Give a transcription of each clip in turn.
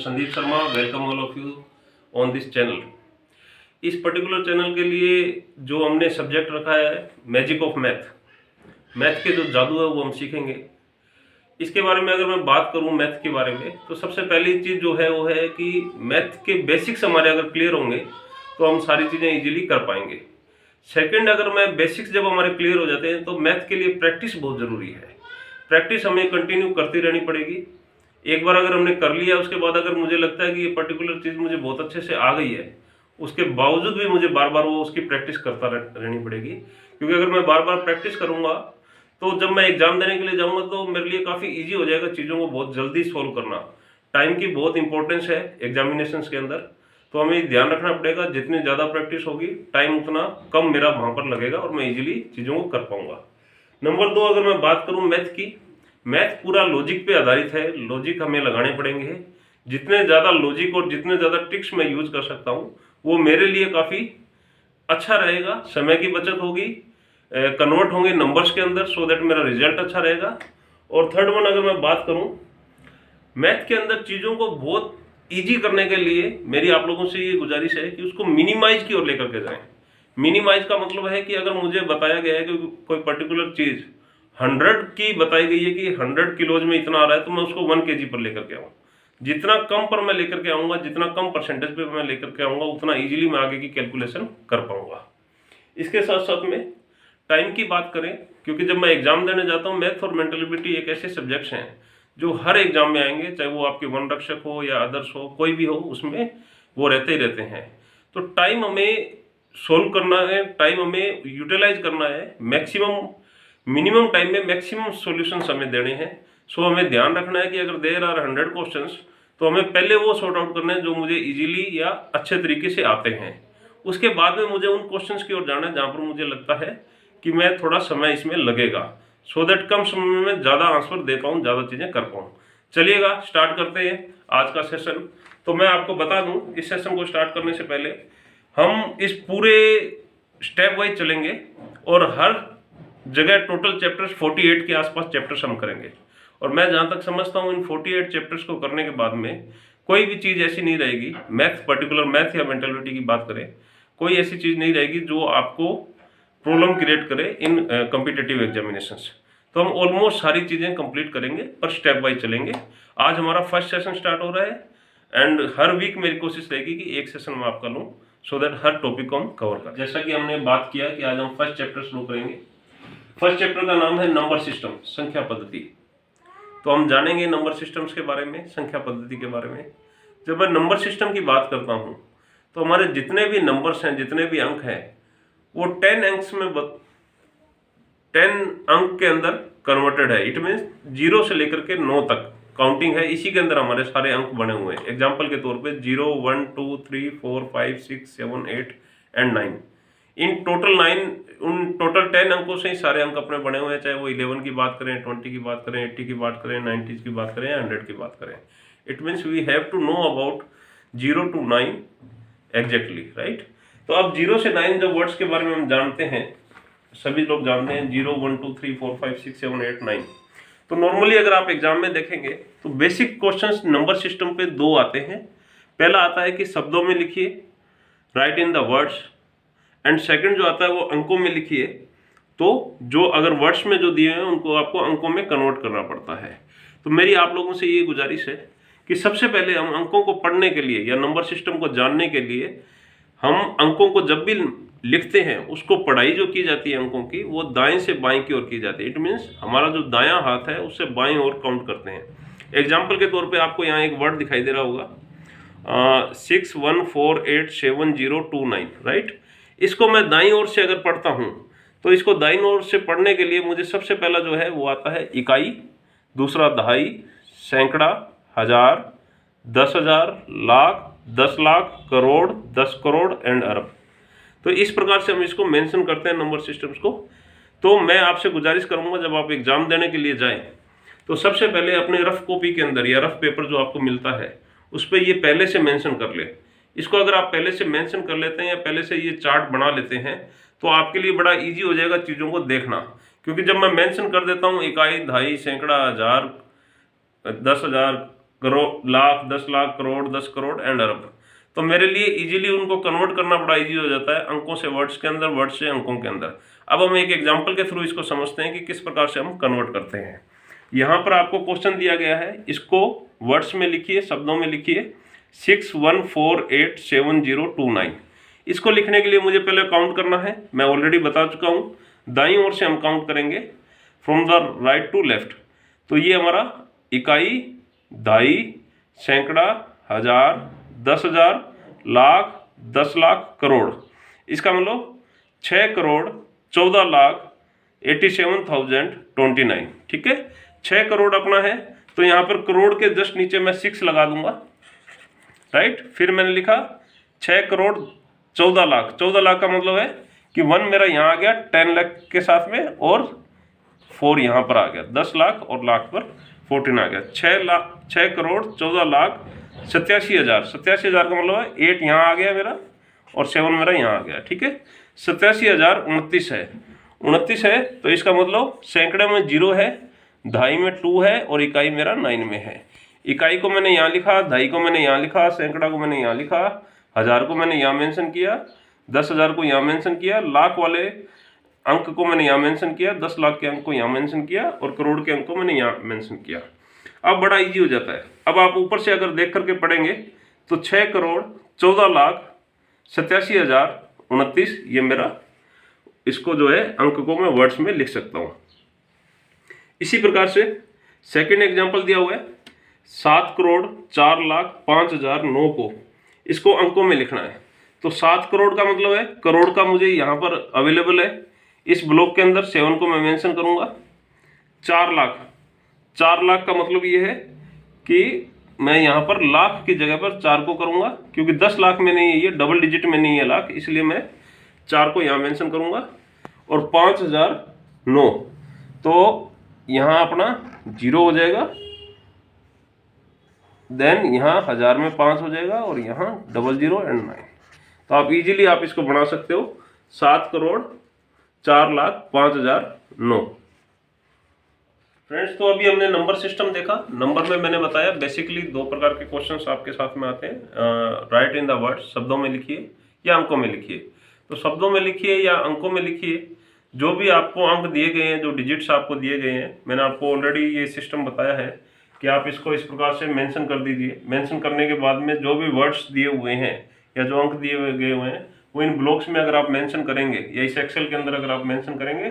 Sandeep Sharma, welcome all of you on this channel. इस particular channel के लिए जो हमने सब्जेक्ट रखा है मैजिक ऑफ मैथ के जो जादू है वो हम सीखेंगे। इसके बारे में अगर मैं बात करूं मैथ के बारे में, तो सबसे पहली चीज़ जो है वो है कि मैथ के बेसिक्स हमारे अगर क्लियर होंगे तो हम सारी चीज़ें इजीली कर पाएंगे। सेकंड, अगर मैं बेसिक्स जब हमारे क्लियर हो जाते हैं तो मैथ के लिए प्रैक्टिस बहुत ज़रूरी है। प्रैक्टिस हमें कंटिन्यू करती रहनी पड़ेगी। एक बार अगर हमने कर लिया, उसके बाद अगर मुझे लगता है कि ये पर्टिकुलर चीज़ मुझे बहुत अच्छे से आ गई है, उसके बावजूद भी मुझे बार बार वो उसकी प्रैक्टिस करता रहनी पड़ेगी। क्योंकि अगर मैं बार बार प्रैक्टिस करूँगा तो जब मैं एग्जाम देने के लिए जाऊँगा तो मेरे लिए काफ़ी ईजी हो जाएगा चीज़ों को बहुत जल्दी सॉल्व करना। टाइम की बहुत इंपॉर्टेंस है एग्जामिनेशंस के अंदर, तो हमें ध्यान रखना पड़ेगा जितनी ज़्यादा प्रैक्टिस होगी टाइम उतना कम मेरा वहाँ पर लगेगा और मैं इजीली चीज़ों को कर पाऊँगा। नंबर 2, अगर मैं बात करूँ मैथ की, मैथ पूरा लॉजिक पे आधारित है। लॉजिक हमें लगाने पड़ेंगे। जितने ज़्यादा लॉजिक और जितने ज़्यादा ट्रिक्स मैं यूज कर सकता हूँ वो मेरे लिए काफ़ी अच्छा रहेगा। समय की बचत होगी, कन्वर्ट होंगे नंबर्स के अंदर, सो दैट मेरा रिजल्ट अच्छा रहेगा। और थर्ड वन, अगर मैं बात करूँ मैथ के अंदर चीज़ों को बहुत ईजी करने के लिए मेरी आप लोगों से ये गुजारिश है कि उसको मिनिमाइज की ओर लेकर के जाएं। मिनिमाइज का मतलब है कि अगर मुझे बताया गया है कि कोई पर्टिकुलर चीज़ 100 की बताई गई है कि 100 किलोज में इतना आ रहा है, तो मैं उसको 1 kg पर लेकर के आऊँ। जितना कम पर मैं लेकर के आऊँगा, जितना कम परसेंटेज पे मैं लेकर के आऊँगा, उतना ईजिली मैं आगे की कैलकुलेशन कर पाऊँगा। इसके साथ साथ में टाइम की बात करें, क्योंकि जब मैं एग्जाम देने जाता हूँ, मैथ और मेंटल एबिलिटी एक ऐसे सब्जेक्ट्स हैं जो हर एग्जाम में आएंगे, चाहे वो आपके वन रक्षक हो या अदर्स हो, कोई भी हो, उसमें वो रहते ही रहते हैं। तो टाइम हमें सोल्व करना है, टाइम हमें यूटिलाइज करना है, मैक्सिमम मिनिमम टाइम में मैक्सिमम सॉल्यूशंस हमें देने हैं। सो हमें ध्यान रखना है कि अगर देयर आर 100 क्वेश्चंस, तो हमें पहले वो सॉर्ट आउट करना है जो मुझे इजीली या अच्छे तरीके से आते हैं। उसके बाद में मुझे उन क्वेश्चंस की ओर जाना है जहाँ पर मुझे लगता है कि मैं थोड़ा समय इसमें लगेगा, सो दैट कम समय में ज़्यादा आंसर दे पाऊँ, ज़्यादा चीज़ें कर पाऊँ। चलिएगा स्टार्ट करते हैं आज का सेशन। तो मैं आपको बता दूं, इस सेशन को स्टार्ट करने से पहले हम इस पूरे स्टेप वाइज चलेंगे और हर जगह टोटल चैप्टर्स 48 के आसपास चैप्टर्स हम करेंगे। और मैं जहाँ तक समझता हूँ इन 48 चैप्टर्स को करने के बाद में कोई भी चीज़ ऐसी नहीं रहेगी, मैथ पर्टिकुलर मैथ या मेंटलिटी की बात करें, कोई ऐसी चीज़ नहीं रहेगी जो आपको प्रॉब्लम क्रिएट करे इन कॉम्पिटिटिव एग्जामिनेशंस। तो हम ऑलमोस्ट सारी चीज़ें कंप्लीट करेंगे, पर स्टेप वाइज चलेंगे। आज हमारा फर्स्ट सेशन स्टार्ट हो रहा है एंड हर वीक मेरी कोशिश रहेगी कि एक सेशन मैं आपका लूँ, सो दैट हर टॉपिक को हम कवर करें। जैसा कि हमने बात किया कि आज हम फर्स्ट चैप्टर शुरू करेंगे। फर्स्ट चैप्टर का नाम है नंबर सिस्टम, संख्या पद्धति। तो हम जानेंगे नंबर सिस्टम्स के बारे में, संख्या पद्धति के बारे में। जब मैं नंबर सिस्टम की बात करता हूँ तो हमारे जितने भी नंबर्स हैं, जितने भी अंक हैं, वो 10 अंक के अंदर कन्वर्टेड है। इट मीन्स 0 से लेकर के 9 तक काउंटिंग है, इसी के अंदर हमारे सारे अंक बने हुए हैं। एग्जाम्पल के तौर पे 0, 1, 2, 3, 4, 5, 6, 7, 8 एंड 9। इन टोटल 9, उन टोटल 10 अंकों से ही सारे अंक अपने बने हुए हैं, चाहे वो 11 की बात करें, 20 की बात करें, 80 की बात करें, 90 की बात करें, 100 की बात करें। It means we have to know about 0 to 9 exactly, right. तो अब 0 से 9 जब वर्ड्स के बारे में हम जानते हैं, सभी लोग जानते हैं 0, 1, 2, 3, 4, 5, 6, 7, 8, 9। तो नॉर्मली अगर आप एग्जाम में देखेंगे तो बेसिक क्वेश्चंस नंबर सिस्टम पे 2 आते हैं। पहला आता है कि शब्दों में लिखिए, right in the words, and second जो आता है वो अंकों में लिखिए। तो जो अगर वर्ड्स में जो दिए हैं उनको आपको अंकों में कन्वर्ट करना पड़ता है। तो मेरी आप लोगों से ये गुजारिश है कि सबसे पहले हम अंकों को पढ़ने के लिए या नंबर सिस्टम को जानने के लिए हम अंकों को जब भी लिखते हैं, उसको पढ़ाई जो की जाती है अंकों की, वो दाएं से बाएं की ओर की जाती है। इट मीन्स हमारा जो दायां हाथ है उससे बाएं ओर काउंट करते हैं। एग्जाम्पल के तौर पे आपको यहाँ एक वर्ड दिखाई दे रहा होगा 61487029, राइट। इसको मैं दाईं ओर से अगर पढ़ता हूँ तो इसको दाईं ओर से पढ़ने के लिए मुझे सबसे पहला जो है वो आता है इकाई, दूसरा दहाई, सैकड़ा, हजार, 10,000, लाख, 10 लाख, करोड़, 10 करोड़ एंड अरब। तो इस प्रकार से हम इसको मेंशन करते हैं नंबर सिस्टम्स को। तो मैं आपसे गुजारिश करूंगा जब आप एग्जाम देने के लिए जाएं तो सबसे पहले अपने रफ कॉपी के अंदर या रफ पेपर जो आपको मिलता है उस पर ये पहले से मेंशन कर ले। इसको अगर आप पहले से मेंशन कर लेते हैं या पहले से ये चार्ट बना लेते हैं तो आपके लिए बड़ा ईजी हो जाएगा चीज़ों को देखना। क्योंकि जब मैं मेंशन कर देता हूँ इकाई, दहाई, सैकड़ा, हजार, 10,000, करोड़, लाख, 10 लाख, करोड़, 10 करोड़ एंड अरब। तो मेरे लिए इजीली उनको कन्वर्ट करना बड़ा इजी हो जाता है, अंकों से वर्ड्स के अंदर, वर्ड्स से अंकों के अंदर। अब हम एक एग्जांपल के थ्रू इसको समझते हैं कि किस प्रकार से हम कन्वर्ट करते हैं। यहाँ पर आपको क्वेश्चन दिया गया है, इसको वर्ड्स में लिखिए, शब्दों में लिखिए 61487029। इसको लिखने के लिए मुझे पहले काउंट करना है, मैं ऑलरेडी बता चुका हूँ। दाईं ओर से हम काउंट करेंगे from the right to left. तो ये हमारा इकाई, दहाई, सैकड़ा, हजार, 10,000, लाख, 10 लाख, करोड़। इसका मतलब 6,14,87,029। ठीक है, 6 करोड़ अपना है, तो यहाँ पर करोड़ के जस्ट नीचे मैं 6 लगा दूंगा, राइट। फिर मैंने लिखा 6,14,00,000। 14 लाख का मतलब है कि 1 मेरा यहाँ आ गया 10 लाख के साथ में, और 4 यहाँ पर आ गया, 10 लाख और लाख पर 14 आ गया। 6,14,87,000। 87,000 का मतलब है 8 यहाँ आ गया मेरा और 7 मेरा यहाँ आ गया। ठीक है, 87,029 है। 29 है तो इसका मतलब सैकड़े में 0 है, दहाई में 2 है और इकाई मेरा 9 में है। इकाई को मैंने यहाँ लिखा, दहाई को मैंने यहाँ लिखा, सैकड़ा को मैंने यहाँ लिखा, हजार को मैंने यहाँ मेंशन किया, 10,000 को यहाँ मेंशन किया, लाख वाले अंक को मैंने यहाँ मेंशन किया, 10 लाख के अंक को यहाँ मेंशन किया और करोड़ के अंक को मैंने यहाँ मेंशन किया। अब बड़ा इजी हो जाता है। अब आप ऊपर से अगर देख करके पढ़ेंगे तो 6,14,87,029 ये मेरा, इसको जो है अंक को मैं वर्ड्स में लिख सकता हूँ। इसी प्रकार से सेकंड एग्जांपल दिया हुआ है 7,04,05,009 को, इसको अंकों में लिखना है। तो 7 करोड़ का मतलब है, करोड़ का मुझे यहाँ पर अवेलेबल है इस ब्लॉक के अंदर, 7 को मैं मेंशन करूँगा। 4 लाख का मतलब ये है कि मैं यहाँ पर लाख की जगह पर 4 को करूँगा, क्योंकि 10 लाख में नहीं है, ये डबल डिजिट में नहीं है लाख, इसलिए मैं 4 को यहाँ मेंशन करूँगा। और 5,009 तो यहाँ अपना 0 हो जाएगा, देन यहाँ 1000 में 5 हो जाएगा और यहाँ 00 एंड 9। तो आप इजीली आप इसको बना सकते हो 7,04,05,009। फ्रेंड्स, तो अभी हमने नंबर सिस्टम देखा। नंबर में मैंने बताया बेसिकली 2 प्रकार के क्वेश्चंस आपके साथ में आते हैं, राइट इन द वर्ड, शब्दों में लिखिए या अंकों में लिखिए। तो शब्दों में लिखिए या अंकों में लिखिए, जो भी आपको अंक दिए गए हैं, जो डिजिट्स आपको दिए गए हैं, मैंने आपको ऑलरेडी ये सिस्टम बताया है कि आप इसको इस प्रकार से मेंशन कर दीजिए। मेंशन करने के बाद में जो भी वर्ड्स दिए हुए हैं या जो अंक दिए गए हुए हैं वो इन ब्लॉक्स में अगर आप मेंशन करेंगे या इस एक्सेल के अंदर अगर आप मेंशन करेंगे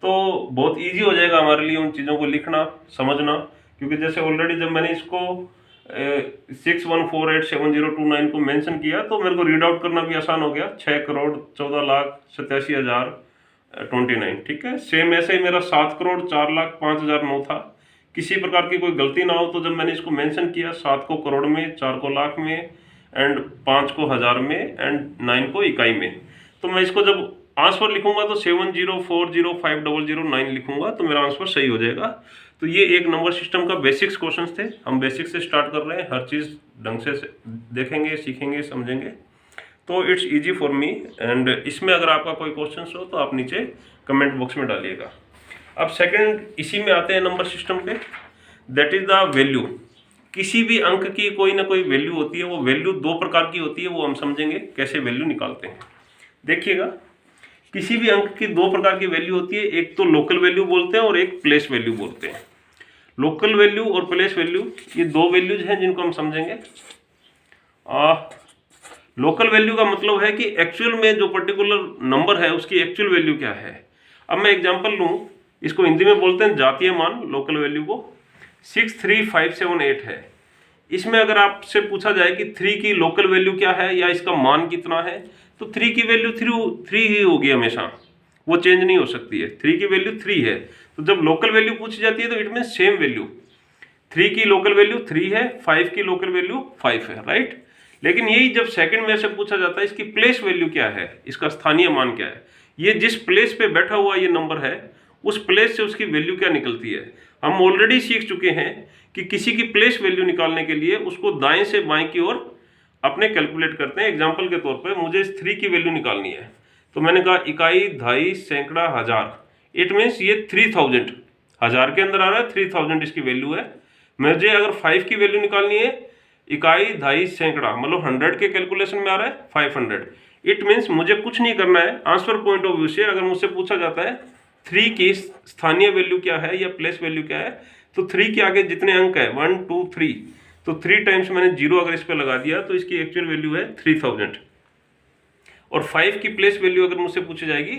तो बहुत इजी हो जाएगा हमारे लिए उन चीज़ों को लिखना, समझना। क्योंकि जैसे ऑलरेडी जब मैंने इसको 61487029 को मेंशन किया तो मेरे को रीड आउट करना भी आसान हो गया, 6,14,87,029। ठीक है, सेम ऐसे ही मेरा 7,04,05,009 था। किसी प्रकार की कोई गलती ना हो तो जब मैंने इसको मेंशन किया, 7 को करोड़ में, 4 को लाख में एंड 5 को हजार में एंड 9 को इकाई में, तो मैं इसको जब आंसर लिखूंगा तो 70405009 लिखूंगा तो मेरा आंसर सही हो जाएगा। तो ये एक नंबर सिस्टम का बेसिक्स क्वेश्चंस थे। हम बेसिक्स से स्टार्ट कर रहे हैं, हर चीज़ ढंग से देखेंगे, सीखेंगे, समझेंगे, तो it's easy for me. And इसमें अगर आपका कोई क्वेश्चन हो तो आप नीचे कमेंट बॉक्स में डालिएगा। अब सेकंड इसी में आते हैं नंबर सिस्टम पे, दैट इज द वैल्यू। किसी भी अंक की कोई ना कोई वैल्यू होती है, वो वैल्यू 2 प्रकार की होती है, वो हम समझेंगे कैसे वैल्यू निकालते हैं। देखिएगा, किसी भी अंक की 2 प्रकार की वैल्यू होती है, एक तो लोकल वैल्यू बोलते हैं और एक प्लेस वैल्यू बोलते हैं। लोकल वैल्यू और प्लेस वैल्यू, ये 2 वैल्यूज हैं जिनको हम समझेंगे। लोकल वैल्यू का मतलब है कि एक्चुअल में जो पर्टिकुलर नंबर है उसकी एक्चुअल वैल्यू क्या है। अब मैं एग्जांपल लूँ, इसको हिंदी में बोलते हैं जातीय मान। लोकल वैल्यू को 63578 है। इसमें अगर आपसे पूछा जाए कि 3 की लोकल वैल्यू क्या है या इसका मान कितना है, तो 3 की वैल्यू 3 ही होगी हमेशा, वो चेंज नहीं हो सकती है। 3 की वैल्यू 3 है, तो जब लोकल वैल्यू पूछी जाती है तो इट मीन सेम वैल्यू। 3 की लोकल वैल्यू 3 है, 5 की लोकल वैल्यू 5 है, राइट। लेकिन यही जब सेकंड में से पूछा जाता है इसकी प्लेस वैल्यू क्या है, इसका स्थानीय मान क्या है, ये जिस प्लेस पे बैठा हुआ ये नंबर है उस प्लेस से उसकी वैल्यू क्या निकलती है। हम ऑलरेडी सीख चुके हैं कि किसी की प्लेस वैल्यू निकालने के लिए उसको दाएं से बाएं की ओर अपने कैलकुलेट करते हैं। एग्जांपल के तौर पे मुझे इस 3 की वैल्यू निकालनी है, तो मैंने कहा इकाई, दहाई, सैकड़ा, हजार। इट मीन्स ये 3000 हजार के अंदर आ रहा है, 3000 इसकी वैल्यू है। मुझे अगर 5 की वैल्यू निकालनी है, इकाई, दहाई, सैकड़ा, मतलब 100 के कैलकुलेशन में आ रहा है 500। इट मीन्स मुझे कुछ नहीं करना है। आंसर पॉइंट ऑफ व्यू से अगर मुझसे पूछा जाता है 3 की स्थानीय वैल्यू क्या है या प्लेस वैल्यू क्या है, तो 3 के आगे जितने अंक है 1 2 3, तो 3 टाइम्स मैंने 0 अगर इस पर लगा दिया तो इसकी एक्चुअल वैल्यू है 3000। और 5 की प्लेस वैल्यू अगर मुझसे पूछी जाएगी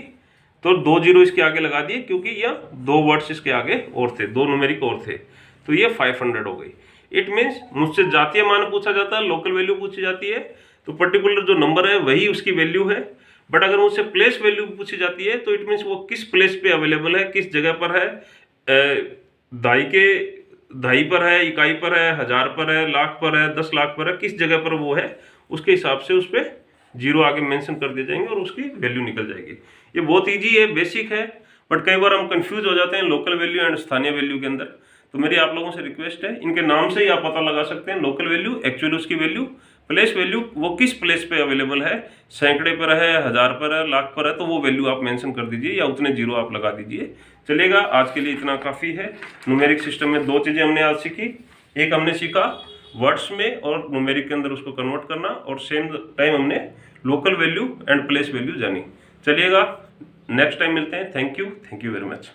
तो 2 0 इसके आगे लगा दिए, क्योंकि यह 2 वर्ड्स इसके आगे और थे, 2 न्यूमेरिक और थे, तो ये 500 हो गई। इट मीन्स मुझसे जातीय मान पूछा जाता है, लोकल वैल्यू पूछी जाती है, तो पर्टिकुलर जो नंबर है वही उसकी वैल्यू है। बट अगर मुझसे प्लेस वैल्यू पूछी जाती है तो इट मीन्स वो किस प्लेस पे अवेलेबल है, किस जगह पर है, दहाई पर है, इकाई पर है, 1000 पर है, लाख पर है, 10 लाख पर है, किस जगह पर वो है, उसके हिसाब से उस पर 0 आगे मेंशन कर दिए जाएंगे और उसकी वैल्यू निकल जाएगी। ये बहुत ईजी है, बेसिक है, बट कई बार हम कंफ्यूज हो जाते हैं लोकल वैल्यू एंड स्थानीय वैल्यू के अंदर। तो मेरी आप लोगों से रिक्वेस्ट है, इनके नाम से ही आप पता लगा सकते हैं लोकल वैल्यू, एक्चुअल उसकी वैल्यू, प्लेस वैल्यू वो किस प्लेस पे अवेलेबल है, सैकड़े पर है, 1000 पर है, लाख पर है, तो वो वैल्यू आप मेंशन कर दीजिए या उतने 0 आप लगा दीजिए। चलेगा, आज के लिए इतना काफ़ी है। न्यूमेरिक सिस्टम में 2 चीज़ें हमने आज सीखी। एक हमने सीखा वर्ड्स में और न्यूमेरिक के अंदर उसको कन्वर्ट करना, और सेम टाइम हमने local value and place value जानी। चलिएगा, नेक्स्ट टाइम मिलते हैं। Thank you very much.